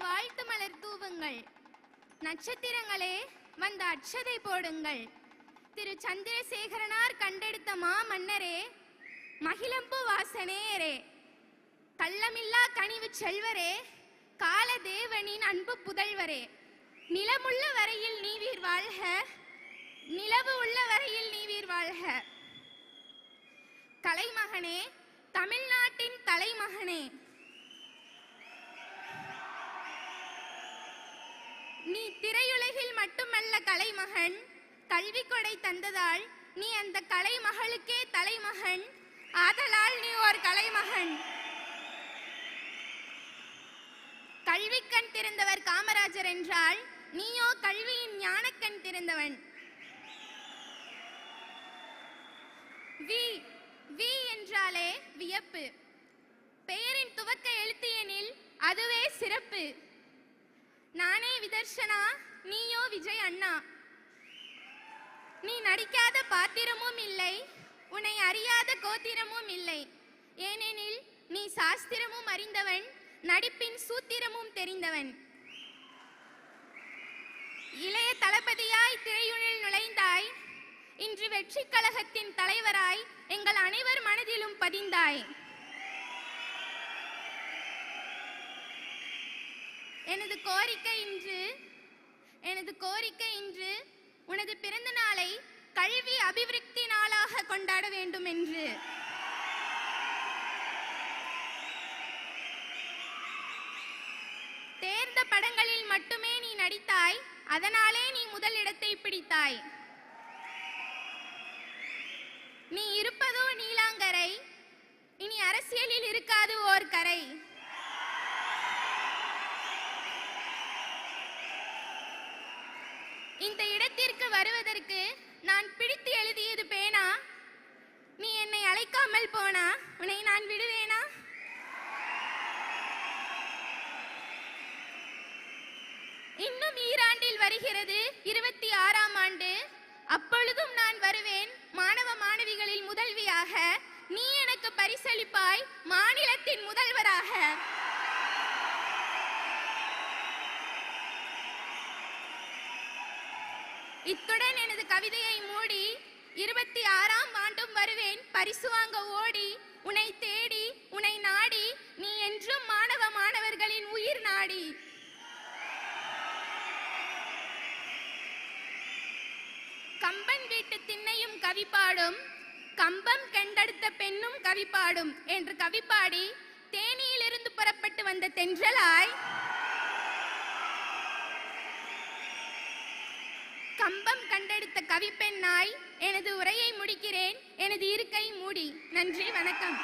வாழ்த்து மலர் தூவுங்கள். நட்சத்திரங்களே வந்த அட்சதை போடுங்கள். திரு சந்திரசேகரனார் கண்டெடுத்த மாமன்னரே, மகிழம்பு வாசனேரே, கள்ளமில்லா கனிவு செல்வரே, காலதேவனின் அன்பு புதல்வரே, நிலமுள்ள வரையில் நீவீர் வாழ்க, நிலவு உள்ள வரையில் நீவீர் வாழ்க. கலைமகனே, தமிழ்நாட்டின் தலைமகனே, நீ திரையுலகில் மட்டுமல்ல கலைமகன், கல்வி கொடை தந்ததால் நீ அந்த கலைமகளுக்கே தலைமகன். ஆதலால் நீ ஒரு கலைமகன். கல்வி கண் திறந்தவர் காமராஜர் என்றால் நீயோ கல்வியின் ஞானக்கண் திறந்தவன். வி வி என்றாலே வியப்பு. பெயரின் துவக்க எழுத்து எனில் அதுவே சிறப்பு. நானே விதர்சனா, நீயோ விஜய் அண்ணா. நீ நடிக்காத பாத்திரமும் இல்லை, உன்னை அறியாத கோத்திரமும் இல்லை. ஏனெனில் நீ சாஸ்திரமும் அறிந்தவன், நடிப்பின் சூத்திரமும் தெரிந்தவன். இளைய தளபதியாய் திரையுணில் நுழைந்தாய். இன்று வெற்றி கழகத்தின் தலைவராய் எங்கள் அனைவர் மனதிலும் பதிந்தாய். எனது கோரிக்கை இன்று உனது பிறந்த நாளை கல்வி அபிவிருத்தி நாளாக கொண்டாட வேண்டும் என்று. தேர்ந்த படங்களில் மட்டுமே நீ நடித்தாய், அதனாலே நீ முதல் இடத்தை பிடித்தாய். நீ இருப்பதோ நீலாங்கரை, இனி அரசியலில் இருக்காது ஓர் கரை. இந்த இடத்திற்கு வருவதற்கு நான் பிடித்து எழுதியது பேனா. நீ என்னை அழைக்காமல் போனா உன்னை நான் விடுவேனா? இன்னும் ஈராண்டில் வருகிறது 26ஆம் ஆண்டு. அப்பொழுதும் நான் வருவேன் மாணவ மாணவிகளில் முதல்வியாக. நீ எனக்கு பரிசளிப்பாய் மாநிலத்தின் முதல்வராக. இத்துடன் எனது கவிதையை மூடி 26ஆம் ஆண்டும் வருவேன் பரிசு வாங்க ஓடி. உன்னை தேடி உன்னை நாடி, நீ என்றும் மாணவ மாணவர்களின் உயிர் நாடி. கம்பன் வீட்டு திண்ணையும் கவிப்பாடும், கம்பம் கண்டெடுத்த பெண்ணும் கவிப்பாடும் என்று கவிப்பாடி தேனியிலிருந்து புறப்பட்டு வந்த தென்றலாய், கம்பம் கண்டெடுத்த கவிப்பெண்ணாய் எனது உரையை முடிக்கிறேன். எனது இருக்கை மூடி. நன்றி, வணக்கம்.